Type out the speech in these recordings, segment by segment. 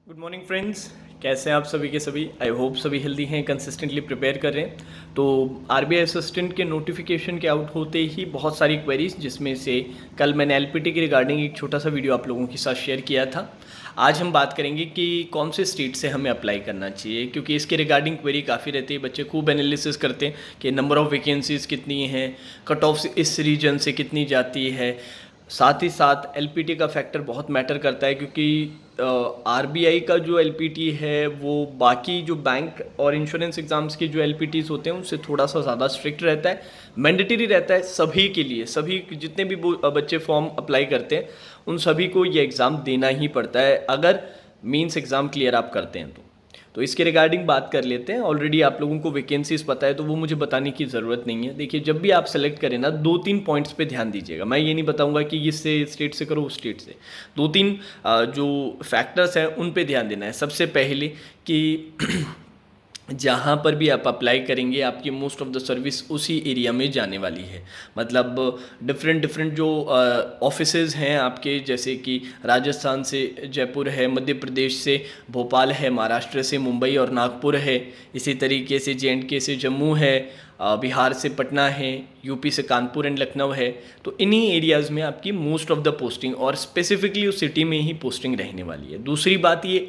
Good morning friends, कैसे हैं आप सभी के सभी। आई होप सभी हेल्दी हैं, कंसिस्टेंटली प्रिपेयर कर रहे हैं। तो आरबीआई असिस्टेंट के नोटिफिकेशन के आउट होते ही बहुत सारी क्वेरीज, जिसमें से कल मैंने एलपीटी के रिगार्डिंग एक छोटा सा वीडियो आप लोगों के साथ शेयर किया था। आज हम बात करेंगे कि कौन से स्टेट से हमें अप्लाई करना चाहिए, क्योंकि इसके रिगार्डिंग क्वेरी काफ़ी रहती है। बच्चे खूब एनालिसिस करते हैं कि नंबर ऑफ़ वैकेंसीज़ कितनी हैं, कट ऑफ इस रीजन से कितनी जाती है। साथ ही साथ एलपीटी का फैक्टर बहुत मैटर करता है, क्योंकि आरबीआई का जो एलपीटी है वो बाकी जो बैंक और इंश्योरेंस एग्ज़ाम्स के जो एलपीटीज़ होते हैं उससे थोड़ा सा ज़्यादा स्ट्रिक्ट रहता है, मैंडेटरी रहता है सभी के लिए। सभी जितने भी बच्चे फॉर्म अप्लाई करते हैं उन सभी को ये एग्ज़ाम देना ही पड़ता है, अगर मीन्स एग्ज़ाम क्लियर आप करते हैं तो इसके रिगार्डिंग बात कर लेते हैं। ऑलरेडी आप लोगों को वैकेंसीज पता है तो वो मुझे बताने की ज़रूरत नहीं है। देखिए, जब भी आप सेलेक्ट करें ना, 2-3 पॉइंट्स पे ध्यान दीजिएगा। मैं ये नहीं बताऊंगा कि इससे स्टेट से करो उस स्टेट से, 2-3 जो फैक्टर्स हैं उन पे ध्यान देना है। सबसे पहले कि जहाँ पर भी आप अप्लाई करेंगे आपकी मोस्ट ऑफ द सर्विस उसी एरिया में जाने वाली है। मतलब डिफरेंट जो ऑफिसेज हैं आपके, जैसे कि राजस्थान से जयपुर है, मध्य प्रदेश से भोपाल है, महाराष्ट्र से मुंबई और नागपुर है, इसी तरीके से जे.एंड.के से जम्मू है, बिहार से पटना है, यूपी से कानपुर एंड लखनऊ है। तो इन्हीं एरियाज़ में आपकी मोस्ट ऑफ द पोस्टिंग और स्पेसिफिकली उस सिटी में ही पोस्टिंग रहने वाली है। दूसरी बात ये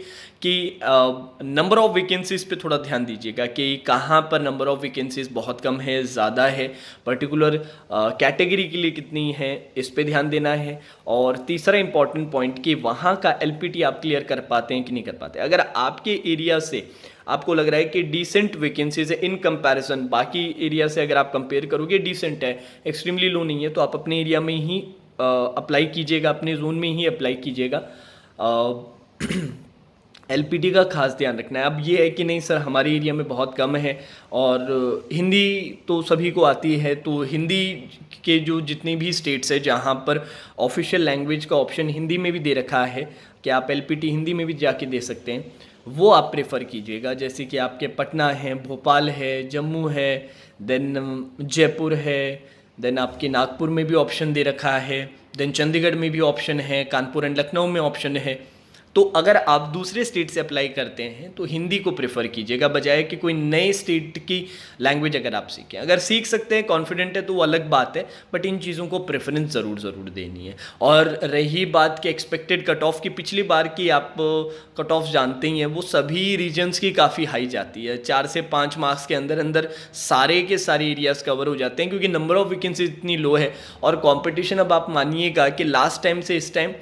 कि नंबर ऑफ़ वैकेंसीज़ पे थोड़ा ध्यान दीजिएगा कि कहाँ पर नंबर ऑफ़ वैकेंसीज़ बहुत कम है, ज़्यादा है, पर्टिकुलर कैटेगरी के लिए कितनी है, इस पे ध्यान देना है। और तीसरा इंपॉर्टेंट पॉइंट कि वहाँ का एलपीटी आप क्लियर कर पाते हैं कि नहीं कर पाते। अगर आपके एरिया से आपको लग रहा है कि डिसेंट वैकेंसीज है इन कंपैरिजन बाकी एरिया से, अगर आप कंपेयर करोगे डिसेंट है, एक्सट्रीमली लो नहीं है, तो आप अपने एरिया में ही अप्लाई कीजिएगा, अपने जोन में ही अप्लाई कीजिएगा। एलपीटी का खास ध्यान रखना है। अब ये है कि नहीं सर हमारे एरिया में बहुत कम है और हिंदी तो सभी को आती है, तो हिंदी के जो जितनी भी स्टेट्स है जहाँ पर ऑफिशियल लैंग्वेज का ऑप्शन हिंदी में भी दे रखा है कि आप एलपीटी हिंदी में भी जाके दे सकते हैं, वो आप प्रेफर कीजिएगा। जैसे कि आपके पटना है, भोपाल है, जम्मू है, देन जयपुर है, देन आपके नागपुर में भी ऑप्शन दे रखा है, देन चंडीगढ़ में भी ऑप्शन है, कानपुर एंड लखनऊ में ऑप्शन है। तो अगर आप दूसरे स्टेट से अप्लाई करते हैं तो हिंदी को प्रेफर कीजिएगा, बजाय कि कोई नए स्टेट की लैंग्वेज अगर आप सीखें। अगर सीख सकते हैं, कॉन्फिडेंट है, तो वो अलग बात है, बट इन चीज़ों को प्रेफरेंस ज़रूर देनी है। और रही बात कि एक्सपेक्टेड कट ऑफ की, पिछली बार की आप कट ऑफ जानते ही हैं, वो सभी रीजन्स की काफ़ी हाई जाती है। 4 से 5 मार्क्स के अंदर अंदर सारे के सारे एरियाज़ कवर हो जाते हैं, क्योंकि नंबर ऑफ़ वैकेंसी इतनी लो है। और कॉम्पिटिशन, अब आप मानिएगा कि लास्ट टाइम से इस टाइम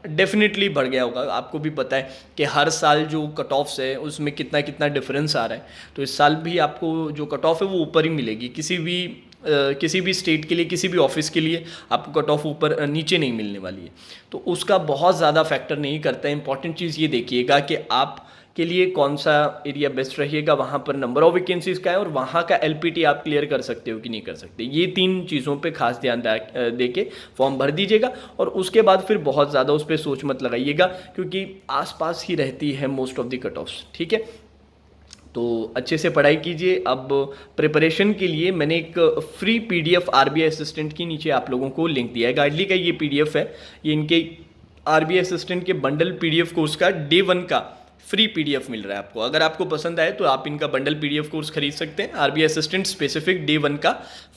डेफिनेटली बढ़ गया होगा। आपको भी पता है कि हर साल जो कट ऑफ्स है उसमें कितना कितना डिफरेंस आ रहा है, तो इस साल भी आपको जो कट ऑफ है वो ऊपर ही मिलेगी। किसी भी स्टेट के लिए, किसी भी ऑफिस के लिए आपको कट ऑफ ऊपर नीचे नहीं मिलने वाली है, तो उसका बहुत ज़्यादा फैक्टर नहीं करता है। इंपॉर्टेंट चीज़ ये देखिएगा कि आप के लिए कौन सा एरिया बेस्ट रहेगा, वहाँ पर नंबर ऑफ वैकेंसीज का है और वहाँ का एलपीटी आप क्लियर कर सकते हो कि नहीं कर सकते। ये 3 चीज़ों पे खास ध्यान दे के फॉर्म भर दीजिएगा, और उसके बाद फिर बहुत ज़्यादा उस पर सोच मत लगाइएगा, क्योंकि आसपास ही रहती है most of the cut offs. ठीक है, तो अच्छे से पढ़ाई कीजिए। अब प्रिपरेशन के लिए मैंने एक फ्री पीडीएफ आरबीआई असिस्टेंट की नीचे आप लोगों को लिंक दिया है। गाइडली का ये पीडीएफ है, ये इनके आरबीआई असिस्टेंट के बंडल पीडीएफ कोर्स का डे 1 का फ्री पीडीएफ मिल रहा है आपको। अगर आपको पसंद आए तो आप इनका बंडल पीडीएफ कोर्स खरीद सकते हैं। आरबीआई असिस्टेंट स्पेसिफिक डे 1 का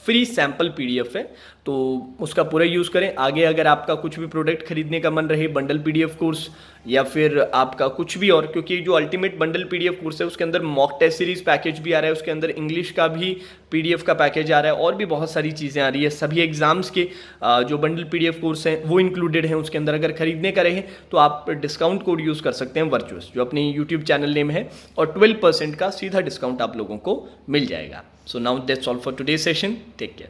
फ्री सैम्पल पीडीएफ है, तो उसका पूरा यूज़ करें। आगे अगर आपका कुछ भी प्रोडक्ट खरीदने का मन रहे, बंडल पीडीएफ कोर्स या फिर आपका कुछ भी और, क्योंकि जो अल्टीमेट बंडल पीडीएफ कोर्स है उसके अंदर मॉक टेस्ट सीरीज पैकेज भी आ रहा है, उसके अंदर इंग्लिश का भी पीडीएफ का पैकेज आ रहा है, और भी बहुत सारी चीज़ें आ रही है। सभी एग्जाम्स के जो बंडल पीडीएफ कोर्स हैं वो इंक्लूडेड हैं उसके अंदर। अगर खरीदने का रहे तो आप डिस्काउंट कोड यूज़ कर सकते हैं वर्चुअस, जो अपने यूट्यूब चैनल नेम है, और 12% का सीधा डिस्काउंट आप लोगों को मिल जाएगा। So now that's all for today session. Take care.